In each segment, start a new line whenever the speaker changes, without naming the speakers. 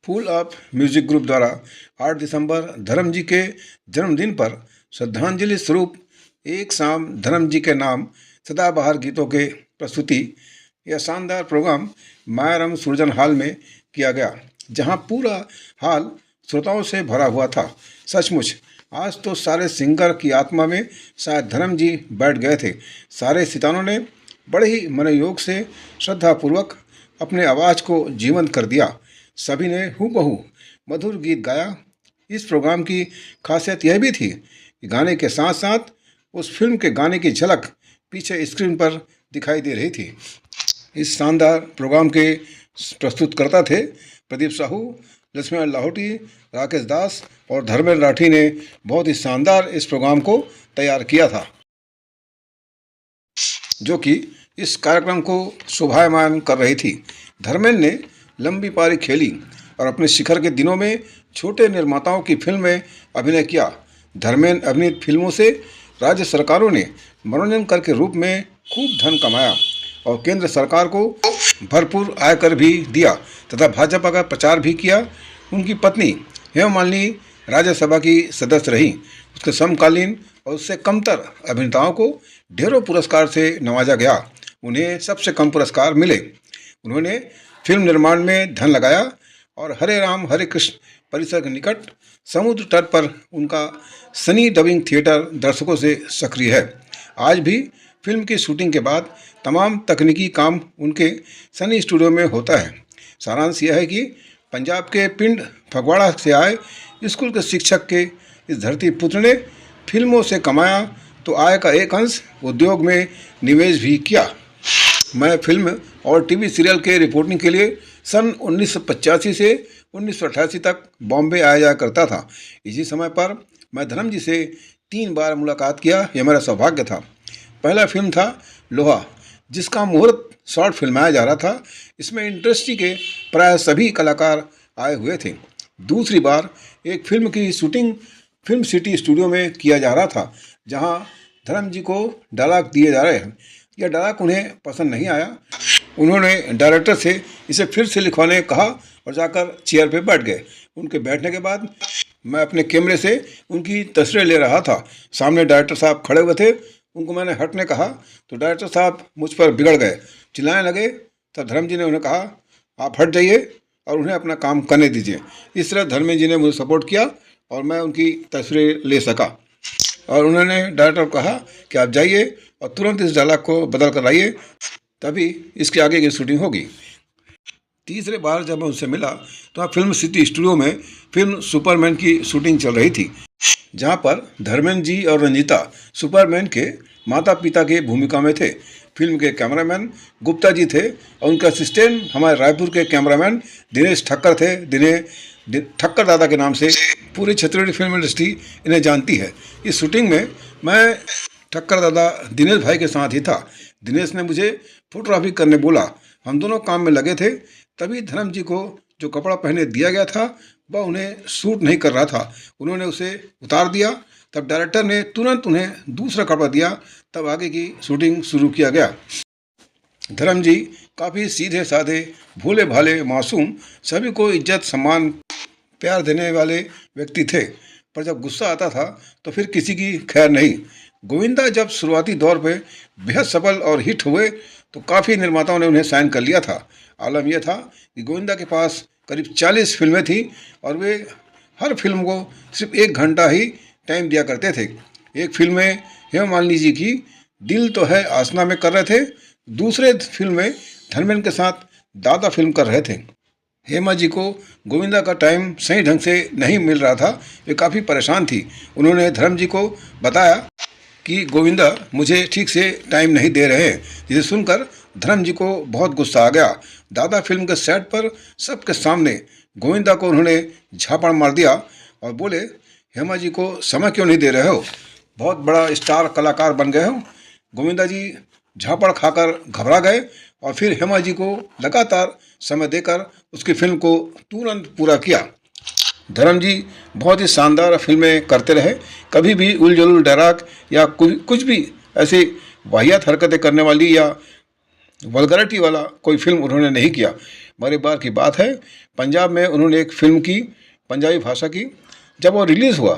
Fool of music group द्वारा 8 दिसंबर धर्म जी के जन्मदिन पर श्रद्धांजलि स्वरूप एक शाम धर्म जी के नाम सदाबहार गीतों के प्रस्तुति यह शानदार प्रोग्राम मायाराम सुरजन हॉल में किया गया, जहां पूरा हॉल श्रोताओं से भरा हुआ था। सचमुच आज तो सारे सिंगर की आत्मा में शायद धर्म जी बैठ गए थे। सारे सितारों ने बड़े ही मनोयोग से श्रद्धापूर्वक अपने आवाज़ को जीवंत कर दिया। सभी ने हूबहू मधुर गीत गाया। इस प्रोग्राम की खासियत यह भी थी कि गाने के साथ साथ उस फिल्म के गाने की झलक पीछे स्क्रीन पर दिखाई दे रही थी। इस शानदार प्रोग्राम के प्रस्तुतकर्ता थे प्रदीप साहू, लक्ष्मण लाहौटी, राकेश दास और धर्मेंद्र राठी ने बहुत ही शानदार इस प्रोग्राम को तैयार किया था, जो कि इस कार्यक्रम को शोभायमान कर रही थी। धर्मेंद्र ने लंबी पारी खेली और अपने शिखर के दिनों में छोटे निर्माताओं की फिल्म में अभिनय किया। धर्मेंद्र अभिनीत फिल्मों से राज्य सरकारों ने मनोरंजन कर के रूप में खूब धन कमाया और केंद्र सरकार को भरपूर आयकर भी दिया तथा भाजपा का प्रचार भी किया। उनकी पत्नी हेमा मालिनी राज्यसभा की सदस्य रही। उसके समकालीन और उससे कमतर अभिनेताओं को ढेरों पुरस्कार से नवाजा गया। उन्हें सबसे कम पुरस्कार मिले। उन्होंने फिल्म निर्माण में धन लगाया और हरे राम हरे कृष्ण परिसर के निकट समुद्र तट पर उनका सनी डबिंग थिएटर दर्शकों से सक्रिय है। आज भी फिल्म की शूटिंग के बाद तमाम तकनीकी काम उनके सनी स्टूडियो में होता है। सारांश यह है कि पंजाब के पिंड फगवाड़ा से आए स्कूल के शिक्षक के इस धरती पुत्र ने फिल्मों से कमाया तो आय का एक अंश उद्योग में निवेश भी किया। मैं फिल्म और टीवी सीरियल के रिपोर्टिंग के लिए सन 1985 से 1988 तक बॉम्बे आया जाया करता था। इसी समय पर मैं धर्म जी से 3 बार मुलाकात किया। यह मेरा सौभाग्य था। पहला फिल्म था लोहा, जिसका मुहूर्त शॉर्ट फिल्माया जा रहा था। इसमें इंडस्ट्री के प्राय सभी कलाकार आए हुए थे। दूसरी बार एक फिल्म की शूटिंग फिल्म सिटी स्टूडियो में किया जा रहा था, जहां धर्म जी को डायलॉग दिए जा रहे हैं। यह डायलॉग उन्हें पसंद नहीं आया। उन्होंने डायरेक्टर से इसे फिर से लिखवाने कहा और जाकर चेयर पे बैठ गए। उनके बैठने के बाद मैं अपने कैमरे से उनकी तस्वीरें ले रहा था। सामने डायरेक्टर साहब खड़े हुए थे। उनको मैंने हटने कहा तो डायरेक्टर साहब मुझ पर बिगड़ गए, चिल्लाने लगे। तब धर्म जी ने उन्हें कहा, आप हट जाइए और उन्हें अपना काम करने दीजिए। इस तरह धर्मेंद्र जी ने मुझे सपोर्ट किया और मैं उनकी तस्वीरें ले सका। और उन्होंने डायरेक्टर को कहा कि आप जाइए और तुरंत इस डायलॉग को बदल कर लाइए, तभी इसके आगे की शूटिंग होगी। तीसरे बार जब मैं उनसे मिला तो फिल्म सिटी स्टूडियो में फिल्म सुपरमैन की शूटिंग चल रही थी, जहां पर धर्मेंद्र जी और रंजीता सुपरमैन के माता पिता की भूमिका में थे। फिल्म के कैमरामैन गुप्ता जी थे और उनके असिस्टेंट हमारे रायपुर के कैमरामैन दिनेश ठक्कर थे। ठक्कर दादा के नाम से पूरी छत्तीसगढ़ी फिल्म इंडस्ट्री इन्हें जानती है। इस शूटिंग में मैं ठक्कर दादा दिनेश भाई के साथ ही था। दिनेश ने मुझे फोटोग्राफी करने बोला। हम दोनों काम में लगे थे। तभी धर्म जी को जो कपड़ा पहने दिया गया था वह उन्हें सूट नहीं कर रहा था। उन्होंने उसे उतार दिया। तब डायरेक्टर ने तुरंत उन्हें दूसरा कपड़ा दिया। तब आगे की शूटिंग शुरू किया गया। धर्म जी काफ़ी सीधे साधे, भोले भाले, मासूम, सभी को इज्जत सम्मान प्यार देने वाले व्यक्ति थे। पर जब गुस्सा आता था तो फिर किसी की खैर नहीं। गोविंदा जब शुरुआती दौर पे बेहद सफल और हिट हुए तो काफ़ी निर्माताओं ने उन्हें साइन कर लिया था। आलम यह था कि गोविंदा के पास करीब 40 फिल्में थी और वे हर फिल्म को सिर्फ 1 घंटा ही टाइम दिया करते थे। एक फिल्म में हेमा मालिनी जी की दिल तो है आसना में कर रहे थे। दूसरे फिल्म में धर्मेंद्र के साथ दादा फिल्म कर रहे थे। हेमा जी को गोविंदा का टाइम सही ढंग से नहीं मिल रहा था। वे काफ़ी परेशान थी। उन्होंने धर्म जी को बताया कि गोविंदा मुझे ठीक से टाइम नहीं दे रहे हैं, जिसे सुनकर धर्म जी को बहुत गुस्सा आ गया। दादा फिल्म के सेट पर सबके सामने गोविंदा को उन्होंने झापड़ मार दिया और बोले, हेमा जी को समय क्यों नहीं दे रहे हो? बहुत बड़ा स्टार कलाकार बन गए हो। गोविंदा जी झापड़ खाकर घबरा गए और फिर हेमा जी को लगातार समय देकर उसकी फिल्म को तुरंत पूरा किया। धर्म जी बहुत ही शानदार फिल्में करते रहे। कभी भी उलझुल डराक या कुछ भी ऐसी वाहियात हरकतें करने वाली या वल्गैरिटी वाला कोई फिल्म उन्होंने नहीं किया। बड़े बार की बात है, पंजाब में उन्होंने एक फिल्म की पंजाबी भाषा की। जब वो रिलीज़ हुआ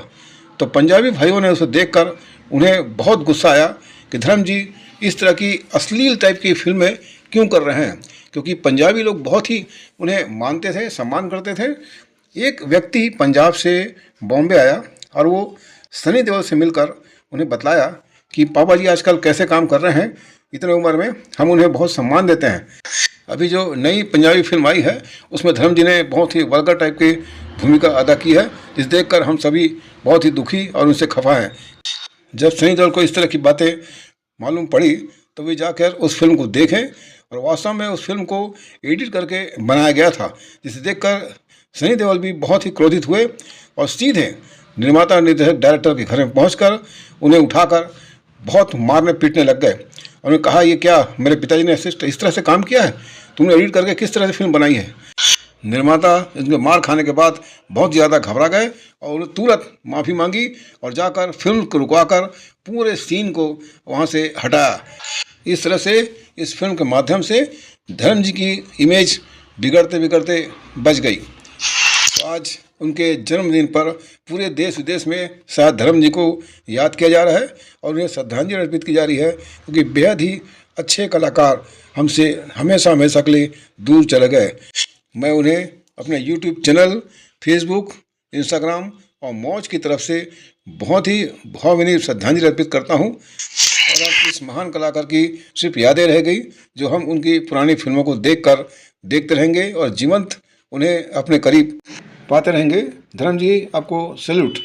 तो पंजाबी भाइयों ने उसे देखकर उन्हें बहुत गुस्सा आया कि धर्म जी इस तरह की अश्लील टाइप की फिल्में क्यों कर रहे हैं, क्योंकि पंजाबी लोग बहुत ही उन्हें मानते थे, सम्मान करते थे। एक व्यक्ति पंजाब से बॉम्बे आया और वो सनी देओल से मिलकर उन्हें बतलाया कि पापा जी आजकल कैसे काम कर रहे हैं, इतने उम्र में हम उन्हें बहुत सम्मान देते हैं। अभी जो नई पंजाबी फिल्म आई है उसमें धर्म जी ने बहुत ही वल्गर टाइप की भूमिका अदा की है, जिस देखकर हम सभी बहुत ही दुखी और उनसे खफा हैं। जब सनी देओल को इस तरह की बातें मालूम पड़ी तो वे जाकर उस फिल्म को देखें, और वास्तव में उस फिल्म को एडिट करके बनाया गया था, जिसे देखकर सनी देओल भी बहुत ही क्रोधित हुए और सीधे निर्माता, निर्देशक, डायरेक्टर के घर में पहुंचकर उन्हें उठाकर बहुत मारने पीटने लग गए। उन्होंने कहा, ये क्या मेरे पिताजी ने इस तरह से काम किया है, तुमने एडिट करके किस तरह से फिल्म बनाई है। निर्माता इनके मार खाने के बाद बहुत ज़्यादा घबरा गए और उन्हें तुरंत माफ़ी मांगी और जाकर फिल्म को रुकवाकर पूरे सीन को वहाँ से हटाया। इस तरह से इस फिल्म के माध्यम से धर्म जी की इमेज बिगड़ते बिगड़ते बच गई। तो आज उनके जन्मदिन पर पूरे देश विदेश में शायद धर्म जी को याद किया जा रहा है और उन्हें श्रद्धांजलि अर्पित की जा रही है, क्योंकि बेहद ही अच्छे कलाकार हमसे हमेशा हमेशा के लिए दूर चले गए। मैं उन्हें अपने यूट्यूब चैनल, फेसबुक, इंस्टाग्राम और मौज की तरफ से बहुत ही भावभीनी श्रद्धांजलि अर्पित करता हूँ। और अब इस महान कलाकार की सिर्फ यादें रह गई, जो हम उनकी पुरानी फिल्मों को देखते रहेंगे और जीवंत उन्हें अपने करीब पाते रहेंगे। धर्म जी, आपको सैल्यूट।